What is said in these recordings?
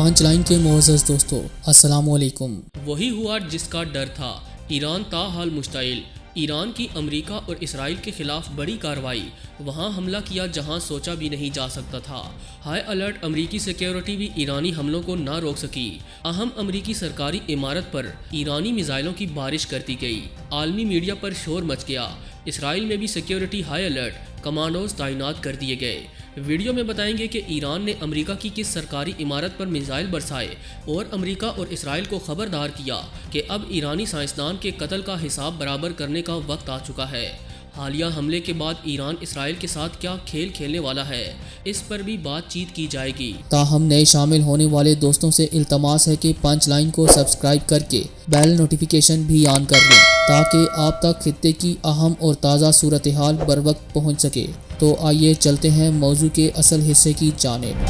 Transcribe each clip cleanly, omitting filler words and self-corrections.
پانچ لائن کے معزز دوستو، السلام علیکم۔ وہی ہوا جس کا ڈر تھا، ایران تاحال مشتعل۔ ایران کی امریکا اور اسرائیل کے خلاف بڑی کارروائی، وہاں حملہ کیا جہاں سوچا بھی نہیں جا سکتا تھا۔ ہائی الرٹ امریکی سیکیورٹی بھی ایرانی حملوں کو نہ روک سکی۔ اہم امریکی سرکاری عمارت پر ایرانی میزائلوں کی بارش کرتی گئی۔ عالمی میڈیا پر شور مچ گیا۔ اسرائیل میں بھی سیکیورٹی ہائی الرٹ، کمانڈوز تعینات کر دیے گئے۔ ویڈیو میں بتائیں گے کہ ایران نے امریکہ کی کس سرکاری عمارت پر میزائل برسائے اور امریکہ اور اسرائیل کو خبردار کیا کہ اب ایرانی سائنسدان کے قتل کا حساب برابر کرنے کا وقت آ چکا ہے۔ حالیہ حملے کے بعد ایران اسرائیل کے ساتھ کیا کھیل کھیلنے والا ہے، اس پر بھی بات چیت کی جائے گی۔ تاہم نئے شامل ہونے والے دوستوں سے التماس ہے کہ پانچ لائن کو سبسکرائب کر کے بیل نوٹیفیکیشن بھی آن کر لیں تاکہ آپ تک خطے کی اہم اور تازہ صورتحال بروقت پہنچ سکے۔ تو آئیے چلتے ہیں موضوع کے اصل حصے کی جانب۔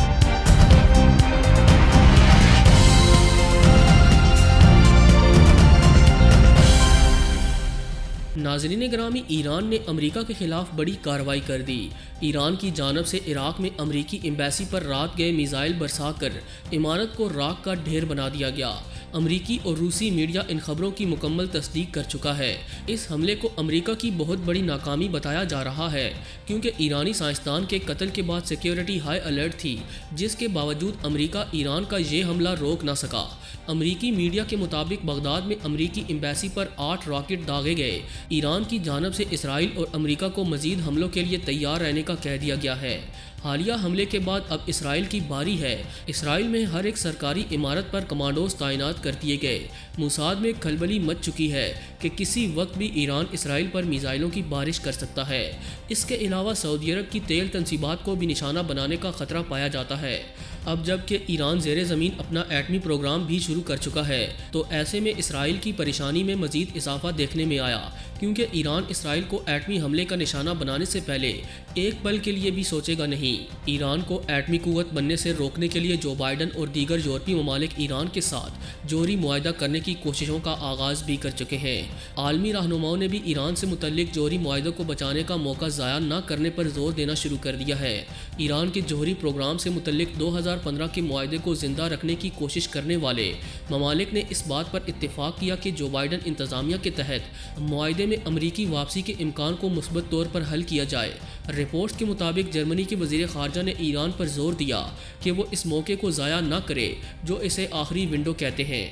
ناظرین گرامی، ایران نے امریکہ کے خلاف بڑی کارروائی کر دی۔ ایران کی جانب سے عراق میں امریکی ایمبیسی پر رات گئے میزائل برسا کر عمارت کو راکھ کا ڈھیر بنا دیا گیا۔ امریکی اور روسی میڈیا ان خبروں کی مکمل تصدیق کر چکا ہے۔ اس حملے کو امریکہ کی بہت بڑی ناکامی بتایا جا رہا ہے کیونکہ ایرانی سائنسدان کے قتل کے بعد سیکیورٹی ہائی الرٹ تھی، جس کے باوجود امریکہ ایران کا یہ حملہ روک نہ سکا۔ امریکی میڈیا کے مطابق بغداد میں امریکی ایمبیسی پر 8 راکٹ داغے گئے۔ ایران کی جانب سے اسرائیل اور امریکہ کو مزید حملوں کے لیے تیار رہنے کا کہہ دیا گیا ہے۔ حالیہ حملے کے بعد اب اسرائیل کی باری ہے۔ اسرائیل میں ہر ایک سرکاری عمارت پر کمانڈوز تعینات کر دیے گئے۔ موساد میں کھلبلی مچ چکی ہے کہ کسی وقت بھی ایران اسرائیل پر میزائلوں کی بارش کر سکتا ہے۔ اس کے علاوہ سعودی عرب کی تیل تنصیبات کو بھی نشانہ بنانے کا خطرہ پایا جاتا ہے۔ اب جب کہ ایران زیر زمین اپنا ایٹمی پروگرام بھی شروع کر چکا ہے تو ایسے میں اسرائیل کی پریشانی میں مزید اضافہ دیکھنے میں آیا، کیونکہ ایران اسرائیل کو ایٹمی حملے کا نشانہ بنانے سے پہلے ایک پل کے لیے بھی سوچے گا نہیں۔ ایران کو ایٹمی قوت بننے سے روکنے کے لیے جو بائیڈن اور دیگر یورپی ممالک ایران کے ساتھ جوہری معاہدہ کرنے کی کوششوں کا آغاز بھی کر چکے ہیں۔ عالمی رہنماؤں نے بھی ایران سے متعلق جوہری معاہدوں کو بچانے کا موقع ضائع نہ کرنے پر زور دینا شروع کر دیا ہے۔ ایران کے جوہری پروگرام سے متعلق 2015 کے معاہدے کو زندہ رکھنے کی کوشش کرنے والے ممالک نے اس بات پر اتفاق کیا کہ جو بائیڈن انتظامیہ کے تحت معاہدے میں امریکی واپسی کے امکان کو مثبت طور پر حل کیا جائے۔ رپورٹس کے مطابق جرمنی کے وزیر خارجہ نے ایران پر زور دیا کہ وہ اس موقع کو ضائع نہ کرے جو اسے آخری ونڈو کہتے ہیں۔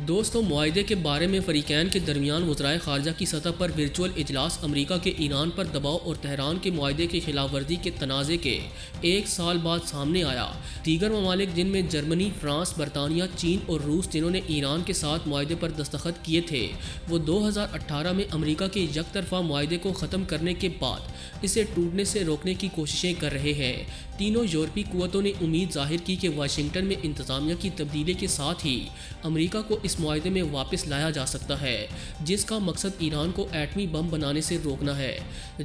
دوستو، معاہدے کے بارے میں فریقین کے درمیان وزرائے خارجہ کی سطح پر ورچوئل اجلاس امریکہ کے ایران پر دباؤ اور تہران کے معاہدے کی خلاف ورزی کے تنازع کے 1 سال بعد سامنے آیا۔ دیگر ممالک جن میں جرمنی، فرانس، برطانیہ، چین اور روس جنہوں نے ایران کے ساتھ معاہدے پر دستخط کیے تھے، وہ 2018 میں امریکہ کے یک طرفہ معاہدے کو ختم کرنے کے بعد اسے ٹوٹنے سے روکنے کی کوششیں کر رہے ہیں۔ تینوں یورپی قوتوں نے امید ظاہر کی کہ واشنگٹن میں انتظامیہ کی تبدیلی کے ساتھ ہی امریکہ کو اس معاہدے میں واپس لایا جا سکتا ہے، جس کا مقصد ایران کو ایٹمی بم بنانے سے روکنا ہے،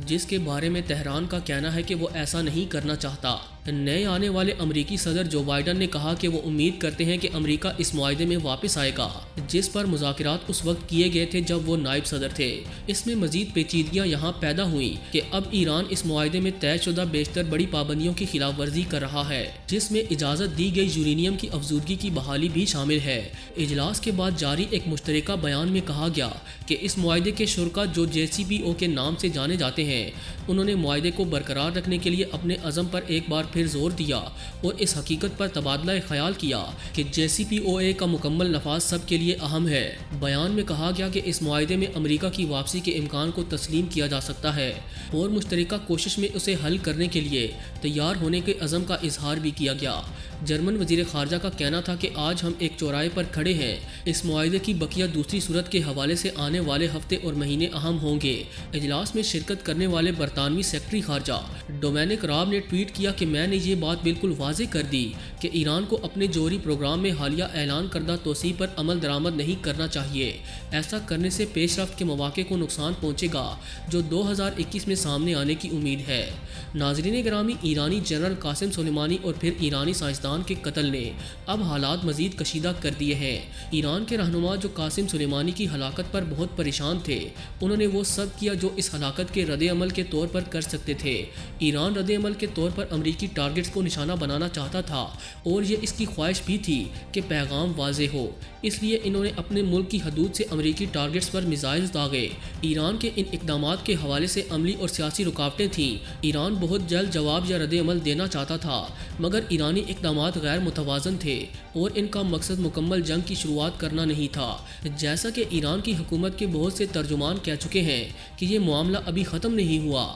جس کے بارے میں تہران کا کہنا ہے کہ وہ ایسا نہیں کرنا چاہتا۔ نئے آنے والے امریکی صدر جو بائیڈن نے کہا کہ وہ امید کرتے ہیں کہ امریکہ اس معاہدے میں واپس آئے گا جس پر مذاکرات اس وقت کیے گئے تھے جب وہ نائب صدر تھے۔ اس میں مزید پیچیدگیاں یہاں پیدا ہوئیں کہ اب ایران اس معاہدے میں طے شدہ بیشتر بڑی پابندیوں کی خلاف ورزی کر رہا ہے، جس میں اجازت دی گئی یورینیم کی افزودگی کی بحالی بھی شامل ہے۔ اجلاس کے بعد جاری ایک مشترکہ بیان میں کہا گیا کہ اس معاہدے کے شرکاء جو JCPOA کے نام سے جانے جاتے ہیں، انہوں نے معاہدے کو برقرار رکھنے کے لیے اپنے عزم پر ایک بار پھر زور دیا اور اس حقیقت پر تبادلہ خیال کیا کہ JCPOA کا مکمل نفاذ سب کے لیے اہم ہے۔ بیان میں کہا گیا کہ اس معاہدے میں امریکہ کی واپسی کے امکان کو تسلیم کیا جا سکتا ہے اور مشترکہ کوشش میں اسے حل کرنے کے لیے تیار ہونے کے عزم کا اظہار بھی کیا گیا۔ جرمن وزیر خارجہ کا کہنا تھا کہ آج ہم ایک چوراہے پر کھڑے ہیں۔ اس معاہدے کی بقیہ دوسری صورت کے حوالے سے آنے والے ہفتے اور مہینے اہم ہوں گے۔ اجلاس میں شرکت کرنے والے برطانوی سیکرٹری خارجہ ڈومینک راب نے ٹویٹ کیا کہ میں نے یہ بات بالکل واضح کر دی کہ ایران کو اپنے جوہری پروگرام میں حالیہ اعلان کردہ توسیع پر عمل درآمد نہیں کرنا چاہیے۔ ایسا کرنے سے پیش رفت کے مواقع کو نقصان پہنچے گا جو 2021 میں سامنے آنے کی امید ہے۔ ناظرین گرامی، ایرانی جنرل قاسم سلیمانی اور پھر ایرانی سائنسدان سلطان کے قتل نے اب حالات مزید کشیدہ کر دیے ہیں۔ ایران کے رہنما جو قاسم سلیمانی کی ہلاکت پر بہت پریشان تھے، انہوں نے وہ سب کیا جو اس ہلاکت کے رد عمل کے طور پر کر سکتے تھے۔ ایران رد عمل کے طور پر امریکی ٹارگٹس کو نشانہ بنانا چاہتا تھا اور یہ اس کی خواہش بھی تھی کہ پیغام واضح ہو، اس لیے انہوں نے اپنے ملک کی حدود سے امریکی ٹارگٹس پر میزائلز داغے۔ ایران کے ان اقدامات کے حوالے سے عملی اور سیاسی رکاوٹیں تھیں۔ ایران بہت جلد جواب یا رد عمل دینا چاہتا تھا، مگر ایرانی اقدامات غیر متوازن تھے اور ان کا مقصد مکمل جنگ کی شروعات کرنا نہیں تھا۔ جیسا کہ ایران کی حکومت کے بہت سے ترجمان کہہ چکے ہیں کہ یہ معاملہ ابھی ختم نہیں ہوا۔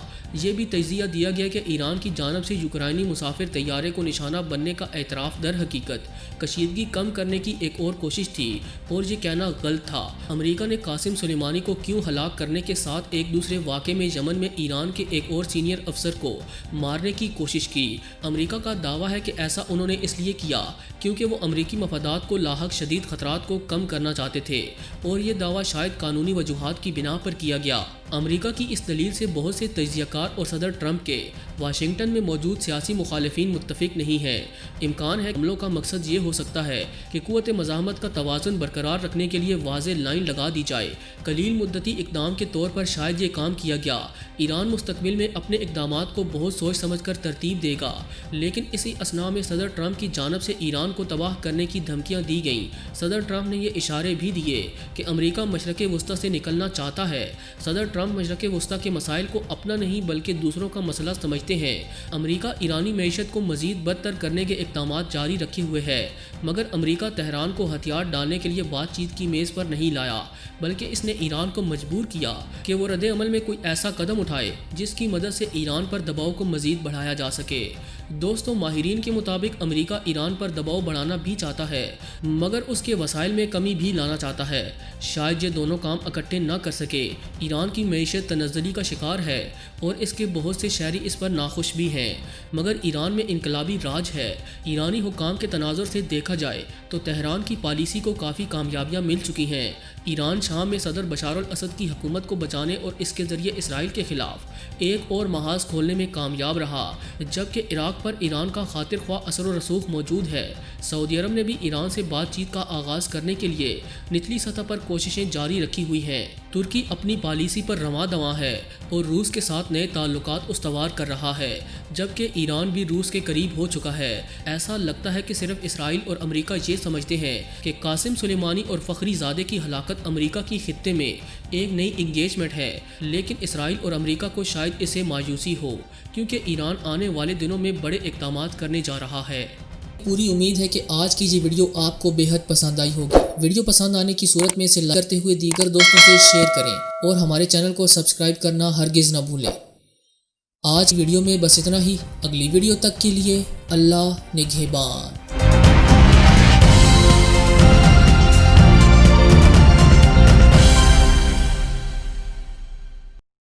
یہ بھی تجزیہ دیا گیا کہ ایران کی جانب سے یوکرائنی مسافر طیارے کو نشانہ بننے کا اعتراف در حقیقت کشیدگی کم کرنے کی ایک اور کوشش تھی اور یہ کہنا غلط تھا۔ امریکہ نے قاسم سلیمانی کو کیوں ہلاک کرنے کے ساتھ ایک دوسرے واقعے میں یمن میں ایران کے ایک اور سینئر افسر کو مارنے کی کوشش کی۔ امریکہ کا دعویٰ ہے کہ ایسا انہوں نے اس لیے کیا کیونکہ وہ امریکی مفادات کو لاحق شدید خطرات کو کم کرنا چاہتے تھے، اور یہ دعویٰ شاید قانونی وجوہات کی بنا پر کیا گیا۔ امریکہ کی اس دلیل سے بہت سے تجزیہ کار اور صدر ٹرمپ کے واشنگٹن میں موجود سیاسی مخالفین متفق نہیں ہیں۔ امکان ہے کہ حملوں کا مقصد یہ ہو سکتا ہے کہ قوت مزاحمت کا توازن برقرار رکھنے کے لیے واضح لائن لگا دی جائے۔ قلیل مدتی اقدام کے طور پر شاید یہ کام کیا گیا۔ ایران مستقبل میں اپنے اقدامات کو بہت سوچ سمجھ کر ترتیب دے گا، لیکن اسی اثناء میں صدر ٹرمپ کی جانب سے ایران کو تباہ کرنے کی دھمکیاں دی گئیں۔ صدر ٹرمپ نے یہ اشارے بھی دیے کہ امریکہ مشرق وسطی سے نکلنا چاہتا ہے۔ صدر ٹرمپ مشرق وسطی کے مسائل کو اپنا نہیں بلکہ دوسروں کا مسئلہ سمجھتے ہیں۔ امریکہ ایرانی معیشت کو مزید بدتر کرنے کے اقدامات جاری رکھے ہوئے ہے، مگر امریکہ تہران کو ہتھیار ڈالنے کے لیے بات چیت کی میز پر نہیں لایا، بلکہ اس نے ایران کو مجبور کیا کہ وہ رد عمل میں کوئی ایسا قدم اٹھائے جس کی مدد سے ایران پر دباؤ کو مزید بڑھایا جا سکے۔ دوستوں، ماہرین کے مطابق امریکہ ایران پر دباؤ بڑھانا بھی چاہتا ہے، مگر اس کے وسائل میں کمی بھی لانا چاہتا ہے۔ شاید یہ دونوں کام اکٹھے نہ کر سکے۔ ایران کی معیشت تنزلی کا شکار ہے اور اس کے بہت سے شہری اس پر ناخوش بھی ہیں، مگر ایران میں انقلابی راج ہے۔ ایرانی حکام کے تناظر سے دیکھا جائے تو تہران کی پالیسی کو کافی کامیابیاں مل چکی ہیں۔ ایران شام میں صدر بشار الاسد کی حکومت کو بچانے اور اس کے ذریعے اسرائیل کے خلاف ایک اور محاذ کھولنے میں کامیاب رہا، جبکہ عراق پر ایران کا خاطر خواہ اثر و رسوخ موجود ہے۔ سعودی عرب نے بھی ایران سے بات چیت کا آغاز کرنے کے لیے نچلی سطح پر کوششیں جاری رکھی ہوئی ہیں۔ ترکی اپنی پالیسی پر رواں دواں ہے اور روس کے ساتھ نئے تعلقات استوار کر رہا ہے، جبکہ ایران بھی روس کے قریب ہو چکا ہے۔ ایسا لگتا ہے کہ صرف اسرائیل اور امریکہ یہ سمجھتے ہیں کہ قاسم سلیمانی اور فخری زادے کی ہلاکت امریکہ کی خطے میں ایک نئی انگیجمنٹ ہے، لیکن اسرائیل اور امریکہ کو شاید اسے مایوسی ہو کیونکہ ایران آنے والے دنوں میں بڑے اقدامات کرنے جا رہا ہے۔ پوری امید ہے کہ آج کی یہ ویڈیو آپ کو بے حد پسند آئی ہوگی۔ ویڈیو پسند آنے کی صورت میں اسے لائک کرتے ہوئے دیگر دوستوں سے شیئر کریں اور ہمارے چینل کو سبسکرائب کرنا ہرگز نہ بھولیں۔ آج ویڈیو میں بس اتنا ہی۔ اگلی ویڈیو تک کے لیے اللہ نگہبان۔